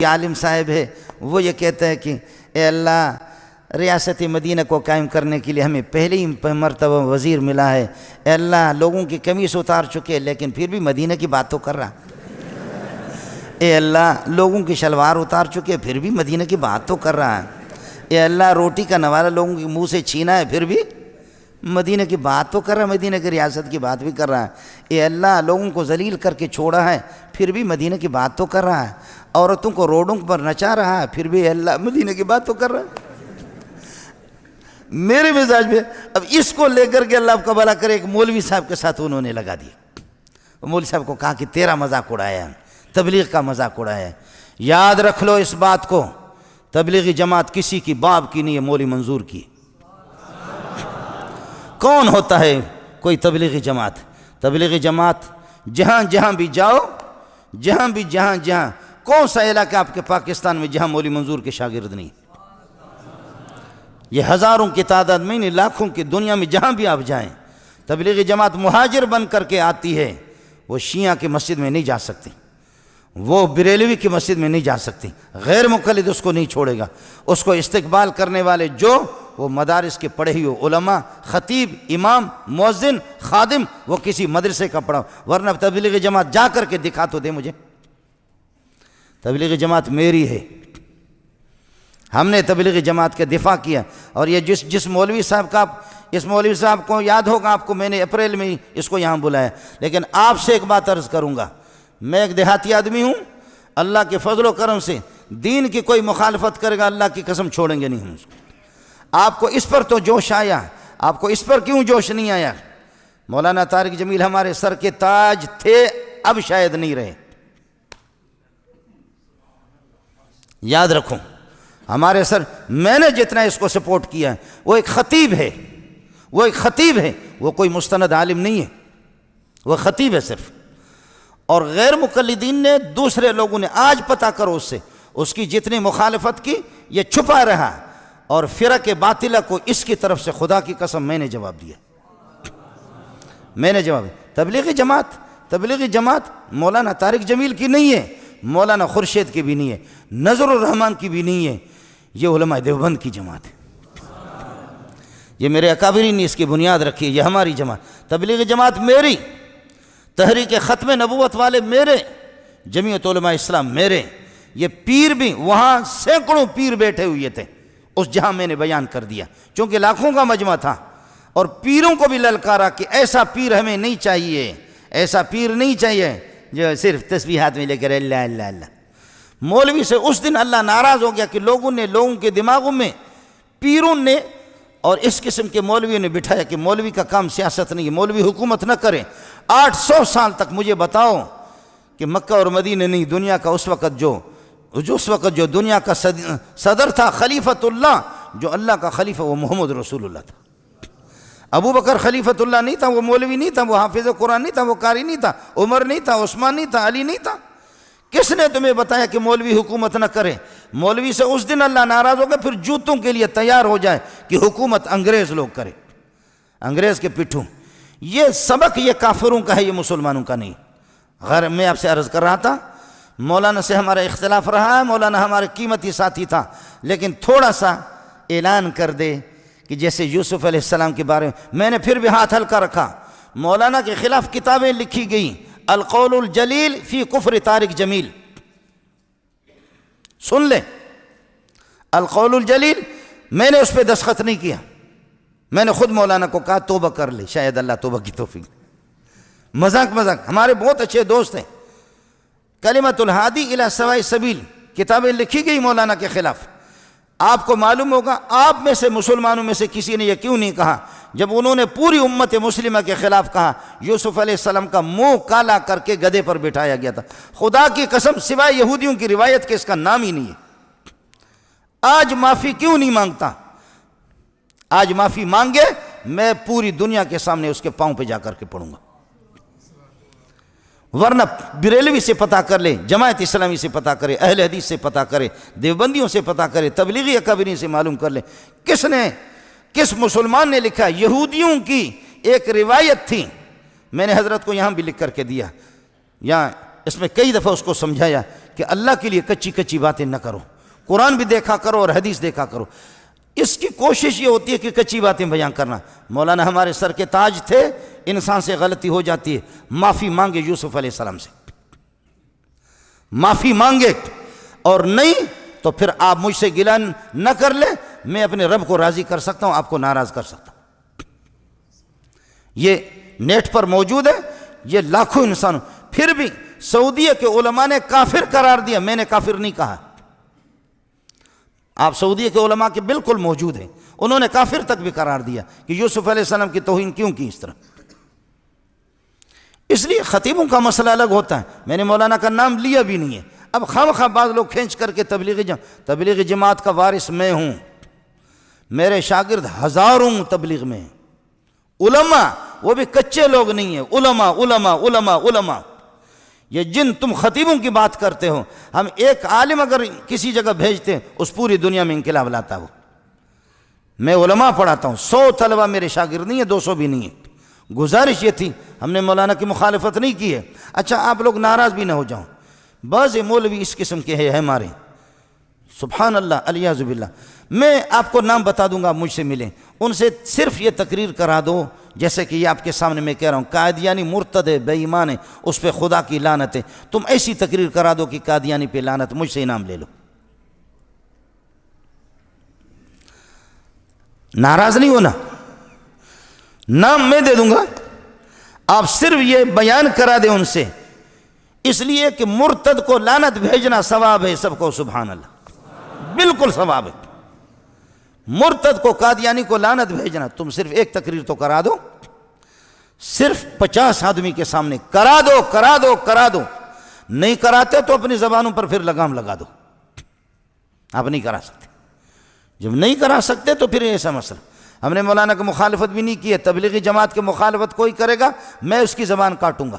عالم صاحب ہے وہ یہ کہتا ہے کہ اے اللہ ریاست مدینہ کو قائم کرنے کے لیے ہمیں پہلی مرتبہ وزیر ملا ہے، اے اللہ لوگوں کی قمیص اتار چکے لیکن پھر بھی مدینہ کی بات تو کر رہا، اے اللہ لوگوں کی شلوار اتار چکے پھر بھی مدینہ کی بات تو کر رہا ہے، اے اللہ روٹی کا نوالہ لوگوں کے منہ سے چھینا ہے پھر بھی مدینہ کی بات تو کر رہا ہے، مدینہ کی ریاست کی بات بھی کر رہا ہے، اے اللہ لوگوں کو ذلیل کر کے چھوڑا ہے پھر بھی مدینہ کی بات تو کر رہا ہے، عورتوں کو روڈوں پر نچا رہا ہے پھر بھی اے اللہ مدینہ کی بات تو کر رہا ہے۔ میرے مزاج میں اب اس کو لے کر کے اللہ آپ کا بھلا کرے ایک مولوی صاحب کے ساتھ انہوں نے لگا دیا، مولوی صاحب کو کہا کہ تیرا مذاق اڑایا ہے، تبلیغ کا مذاق اڑایا ہے۔ یاد رکھ لو اس بات کو، تبلیغی جماعت کسی کی باپ کی نہیں ہے، مولوی منظور کی۔ کون ہوتا ہے کوئی تبلیغی جماعت؟ تبلیغی جماعت جہاں جہاں بھی جاؤ، جہاں کون سا علاقہ آپ کے پاکستان میں جہاں مولوی منظور کے شاگرد نہیں؟ یہ ہزاروں کی تعداد میں نہیں، لاکھوں کی دنیا میں جہاں بھی آپ جائیں، تبلیغی جماعت مہاجر بن کر کے آتی ہے، وہ شیعہ کی مسجد میں نہیں جا سکتی، وہ بریلوی کی مسجد میں نہیں جا سکتی، غیر مقلد اس کو نہیں چھوڑے گا، اس کو استقبال کرنے والے جو وہ مدارس کے پڑھے ہوئے علماء، خطیب، امام، مؤذن، خادم، وہ کسی مدرسے کا پڑھا، ورنہ تبلیغی جماعت جا کر کے دکھا تو دے مجھے۔ تبلیغی جماعت میری ہے، ہم نے تبلیغی جماعت کے دفاع کیا، اور یہ جس مولوی صاحب کا اس مولوی صاحب کو یاد ہوگا آپ کو، میں نے اپریل میں اس کو یہاں بلایا، لیکن آپ سے ایک بات عرض کروں گا، میں ایک دیہاتی آدمی ہوں، اللہ کے فضل و کرم سے دین کی کوئی مخالفت کرے گا اللہ کی قسم چھوڑیں گے نہیں ہم اس کو۔ آپ کو اس پر تو جوش آیا، آپ کو اس پر کیوں جوش نہیں آیا؟ مولانا طارق جمیل ہمارے سر کے تاج تھے، اب شاید نہیں رہے، یاد رکھو ہمارے سر، میں نے جتنا اس کو سپورٹ کیا ہے، وہ ایک خطیب ہے، وہ کوئی مستند عالم نہیں ہے، وہ خطیب ہے صرف، اور غیر مقلدین نے دوسرے لوگوں نے آج پتہ کرو اس سے، اس کی جتنی مخالفت کی یہ چھپا رہا، اور فرق باطلہ کو اس کی طرف سے خدا کی قسم میں نے جواب دیا، تبلیغی جماعت مولانا طارق جمیل کی نہیں ہے، مولانا خورشید کی بھی نہیں ہے، نظر الرحمان کی بھی نہیں ہے، یہ علماء دیوبند کی جماعت ہے، یہ میرے اکابرین نے اس کی بنیاد رکھی ہے، یہ ہماری جماعت، تبلیغی جماعت میری، تحریک ختم نبوت والے میرے، جمعیت علماء اسلام میرے، یہ پیر بھی وہاں سینکڑوں پیر بیٹھے ہوئے تھے اس جہاں میں نے بیان کر دیا، چونکہ لاکھوں کا مجمع تھا، اور پیروں کو بھی للکارا کہ ایسا پیر ہمیں نہیں چاہیے، ایسا پیر نہیں چاہیے جو صرف تسبیح ہاتھ میں لے کر اللہ اللہ اللہ۔ مولوی سے اس دن اللہ ناراض ہو گیا کہ لوگوں کے دماغوں میں پیروں نے اور اس قسم کے مولویوں نے بٹھایا کہ مولوی کا کام سیاست نہیں ہے، مولوی حکومت نہ کرے۔ 800 سال تک مجھے بتاؤ کہ مکہ اور مدینہ نہیں، دنیا کا اس وقت جو دنیا کا صدر تھا، خلیفۃ اللہ، جو اللہ کا خلیفہ، وہ محمد رسول اللہ تھا۔ ابو بکر خلیفۃ اللہ نہیں تھا، وہ مولوی نہیں تھا، وہ حافظ قرآن نہیں تھا، وہ قاری نہیں تھا، عمر نہیں تھا، عثمان نہیں تھا، علی نہیں تھا۔ کس نے تمہیں بتایا کہ مولوی حکومت نہ کرے؟ مولوی سے اس دن اللہ ناراض ہو گیا، پھر جوتوں کے لیے تیار ہو جائے کہ حکومت انگریز لوگ کرے، انگریز کے پٹھوں۔ یہ سبق یہ کافروں کا ہے، یہ مسلمانوں کا نہیں۔ غیر میں آپ سے عرض کر رہا تھا، مولانا سے ہمارا اختلاف رہا ہے، مولانا ہمارے قیمتی ساتھی تھا، لیکن تھوڑا سا اعلان کر دے کہ جیسے یوسف علیہ السلام کے بارے میں نے پھر بھی ہاتھ ہلکا رکھا، مولانا کے خلاف کتابیں لکھی گئیں، القول الجلیل فی کفر طارق جمیل، سن لیں، القول الجلیل، میں نے اس پہ دستخط نہیں کیا، میں نے خود مولانا کو کہا توبہ کر لے، شاید اللہ توبہ کی توفیق۔ مذاق ہمارے بہت اچھے دوست ہیں، کلمۃ الہادی الی سواء السبیل کتابیں لکھی گئی مولانا کے خلاف۔ آپ کو معلوم ہوگا آپ میں سے مسلمانوں میں سے کسی نے یہ کیوں نہیں کہا جب انہوں نے پوری امت مسلمہ کے خلاف کہا، یوسف علیہ السلام کا منہ کالا کر کے گدھے پر بٹھایا گیا تھا، خدا کی قسم سوائے یہودیوں کی روایت کے اس کا نام ہی نہیں ہے۔ آج معافی کیوں نہیں مانگتا؟ آج معافی مانگے، میں پوری دنیا کے سامنے اس کے پاؤں پہ جا کر کے پڑوں گا، ورنہ بریلوی سے پتہ کر لے، جماعت اسلامی سے پتہ کرے، اہل حدیث سے پتہ کرے، دیوبندیوں سے پتہ کرے، تبلیغی اکابرین سے معلوم کر لے، کس مسلمان نے لکھا؟ یہودیوں کی ایک روایت تھی، میں نے حضرت کو یہاں بھی لکھ کر کے دیا، یہاں اس میں کئی دفعہ اس کو سمجھایا کہ اللہ کے لیے کچی کچی باتیں نہ کرو، قرآن بھی دیکھا کرو اور حدیث دیکھا کرو۔ اس کی کوشش یہ ہوتی ہے کہ کچی باتیں بیان کرنا۔ مولانا ہمارے سر کے تاج تھے، انسان سے غلطی ہو جاتی ہے، معافی مانگے یوسف علیہ السلام سے، معافی مانگے، اور نہیں تو پھر آپ مجھ سے گلہ نہ کر لیں، میں اپنے رب کو راضی کر سکتا ہوں، آپ کو ناراض کر سکتا ہوں۔ یہ نیٹ پر موجود ہے، یہ لاکھوں انسانوں، پھر بھی سعودیہ کے علماء نے کافر قرار دیا، میں نے کافر نہیں کہا۔ آپ سعودیہ کے علماء کے بالکل موجود ہیں، انہوں نے کافر تک بھی قرار دیا کہ یوسف علیہ السلام کی توہین کیوں کی اس طرح۔ اس لیے خطیبوں کا مسئلہ الگ ہوتا ہے، میں نے مولانا کا نام لیا بھی نہیں ہے۔ اب خواہ بعض لوگ کھینچ کر کے تبلیغی جماعت کا وارث میں ہوں، میرے شاگرد ہزاروں تبلیغ میں ہیں، علماء وہ بھی کچے لوگ نہیں ہیں، علماء علماء علماء علماء۔ یہ جن تم خطیبوں کی بات کرتے ہو، ہم ایک عالم اگر کسی جگہ بھیجتے ہیں اس پوری دنیا میں انقلاب لاتا ہے وہ۔ میں علماء پڑھاتا ہوں، 100 طلبہ میرے شاگرد نہیں ہیں، 200 بھی نہیں ہیں۔ گزارش یہ تھی، ہم نے مولانا کی مخالفت نہیں کی ہے۔ اچھا آپ لوگ ناراض بھی نہ ہو جاؤ، بعض مولوی اس قسم کے ہیں ہمارے، سبحان اللہ الیاذ باللہ، میں آپ کو نام بتا دوں گا، مجھ سے ملیں، ان سے صرف یہ تقریر کرا دو جیسے کہ یہ آپ کے سامنے میں کہہ رہا ہوں، قادیانی مرتد ہے، بے ایمان ہے، اس پہ خدا کی لعنت ہے، تم ایسی تقریر کرا دو کہ قادیانی پہ لعنت، مجھ سے انعام لے لو۔ ناراض نہیں ہونا، نام میں دے دوں گا، آپ صرف یہ بیان کرا دیں ان سے، اس لیے کہ مرتد کو لعنت بھیجنا ثواب ہے سب کو، سبحان اللہ، بالکل ثواب ہے۔ مرتد کو قادیانی کو لعنت بھیجنا، تم صرف ایک تقریر تو کرا دو، صرف 50 آدمی کے سامنے کرا دو کرا دو کرا دو، نہیں کراتے تو اپنی زبانوں پر پھر لگام لگا دو، آپ نہیں کرا سکتے، جب نہیں کرا سکتے تو پھر ایسا مسئلہ۔ ہم نے مولانا کی مخالفت بھی نہیں کی ہے، تبلیغی جماعت کی مخالفت کوئی کرے گا میں اس کی زبان کاٹوں گا۔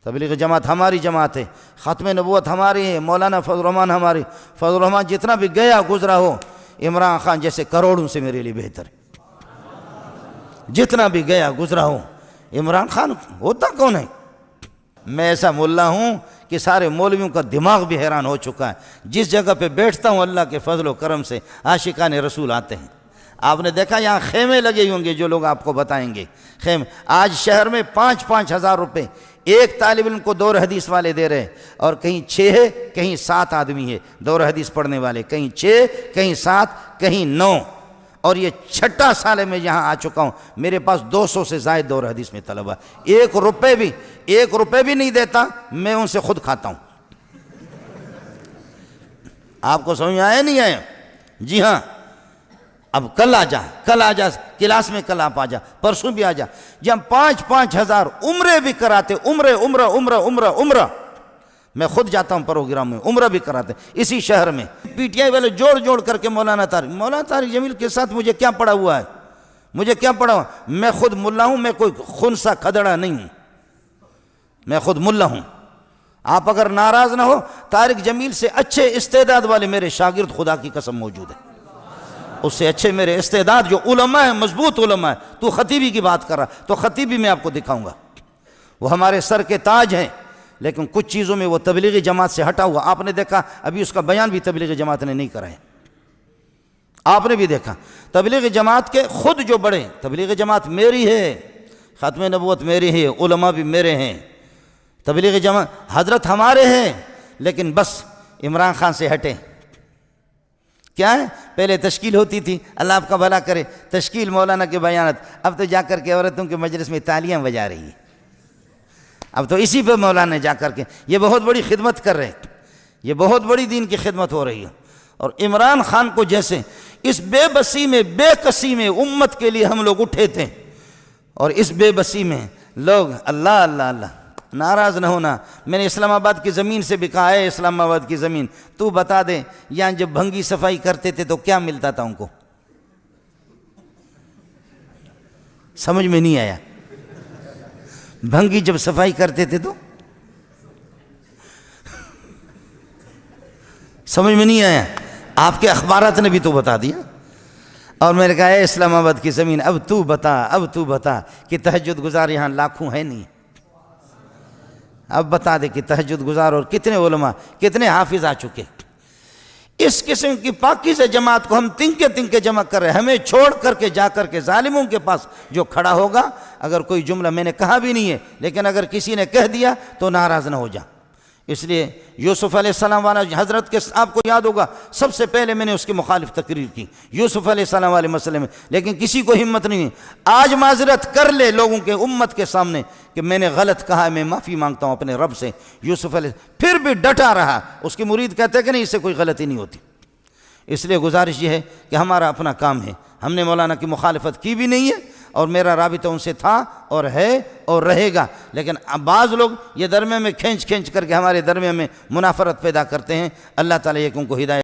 تبلیغی جماعت ہماری جماعت ہے، ختم نبوت ہماری ہے، مولانا فضل الرحمان ہماری، فضل الرحمان جتنا بھی گیا گزرا ہو، عمران خان جیسے کروڑوں سے میرے لیے بہتر ہے، جتنا بھی گیا گزرا ہو۔ عمران خان ہوتا کون ہے؟ میں ایسا ملا ہوں کہ سارے مولویوں کا دماغ بھی حیران ہو چکا ہے، جس جگہ پہ بیٹھتا ہوں اللہ کے فضل و کرم سے عاشقان رسول آتے ہیں۔ آپ نے دیکھا یہاں خیمے لگے ہوں گے، جو لوگ آپ کو بتائیں گے خیمے، آج شہر میں 5-5 ہزار روپے ایک طالب علم کو دور حدیث والے دے رہے ہیں، اور کہیں 6 ہے کہیں 7 آدمی ہے دور حدیث پڑھنے والے، کہیں 6 کہیں 7 کہیں 9، اور یہ 6واں سال میں یہاں آ چکا ہوں، میرے پاس 200 سے زائد دور حدیث میں طلبہ، 1 روپے بھی نہیں دیتا، میں ان سے خود کھاتا ہوں۔ آپ کو سمجھ آیا نہیں آیا؟ جی ہاں، اب کل آ جا کلاس میں، کل آپ آ جا، پرسوں بھی آ جا، جب 5-5 ہزار عمرے بھی کراتے، عمرہ میں خود جاتا ہوں پروگرام میں، عمرہ بھی کراتے اسی شہر میں۔ پی ٹی آئی والے جوڑ کر کے مولانا طارق جمیل کے ساتھ مجھے کیا پڑا ہوا ہے، مجھے کیا پڑا ہوا، میں خود ملا ہوں، میں کوئی خنسا کھدڑا نہیں ہوں، میں خود ملا ہوں۔ آپ اگر ناراض نہ ہو، طارق جمیل سے اچھے استعداد والے میرے شاگرد خدا کی قسم موجود ہیں، اس سے اچھے میرے استعداد جو علماء ہیں، مضبوط علماء ہیں۔ تو خطیبی کی بات کر رہا، تو خطیبی میں آپ کو دکھاؤں گا، وہ ہمارے سر کے تاج ہیں، لیکن کچھ چیزوں میں وہ تبلیغی جماعت سے ہٹا ہوا۔ آپ نے دیکھا ابھی اس کا بیان بھی تبلیغی جماعت نے نہیں کرایا، آپ نے بھی دیکھا تبلیغی جماعت کے خود جو بڑے، تبلیغی جماعت میری ہے، ختم نبوت میری ہے، علماء بھی میرے ہیں، تبلیغی جماعت حضرت ہمارے ہیں، لیکن بس عمران خان سے ہٹے۔ کیا ہے؟ پہلے تشکیل ہوتی تھی، اللہ آپ کا بھلا کرے، تشکیل مولانا کے بیانات، اب تو جا کر کے عورتوں کے مجلس میں تالیاں بجا رہی ہے، اب تو اسی پہ مولانا جا کر کے یہ بہت بڑی خدمت کر رہے ہیں، یہ بہت بڑی دین کی خدمت ہو رہی ہے۔ اور عمران خان کو جیسے اس بے بسی میں، بے کسی میں امت کے لیے ہم لوگ اٹھے تھے، اور اس بے بسی میں لوگ اللہ اللہ اللہ، ناراض نہ ہونا۔ میں نے اسلام آباد کی زمین سے بھی کہا ہے، اسلام آباد کی زمین تو بتا دے، یہاں جب بھنگی صفائی کرتے تھے تو کیا ملتا تھا ان کو؟ سمجھ میں نہیں آیا؟ بھنگی جب صفائی کرتے تھے تو سمجھ میں نہیں آیا؟ آپ کے اخبارات نے بھی تو بتا دیا۔ اور میں نے کہا ہے اسلام آباد کی زمین، اب تو بتا کہ تہجد گزار یہاں لاکھوں ہے نہیں، اب بتا دے کہ تہجد گزار اور کتنے علماء کتنے حافظ آ چکے. اس قسم کی پاکیزہ جماعت کو ہم تنکے جمع کر رہے ہیں. ہمیں چھوڑ کر کے جا کر کے ظالموں کے پاس جو کھڑا ہوگا، اگر کوئی جملہ میں نے کہا بھی نہیں ہے لیکن اگر کسی نے کہہ دیا تو ناراض نہ ہو جا. اس لیے یوسف علیہ السلام والا حضرت کے آپ کو یاد ہوگا، سب سے پہلے میں نے اس کی مخالف تقریر کی یوسف علیہ السلام والے مسئلے میں، لیکن کسی کو ہمت نہیں ہے. آج معذرت کر لے لوگوں کے امت کے سامنے کہ میں نے غلط کہا ہے، میں معافی مانگتا ہوں اپنے رب سے. یوسف علیہ پھر بھی ڈٹا رہا. اس کی مرید کہتے ہیں کہ نہیں، اس سے کوئی غلطی نہیں ہوتی. اس لیے گزارش یہ ہے کہ ہمارا اپنا کام ہے. ہم نے مولانا کی مخالفت کی بھی نہیں ہے اور میرا رابطہ ان سے تھا اور ہے اور رہے گا. لیکن بعض لوگ یہ درمیان میں کھینچ کر کے ہمارے درمیان میں منافرت پیدا کرتے ہیں. اللہ تعالیٰ ایک ان کو ہدایت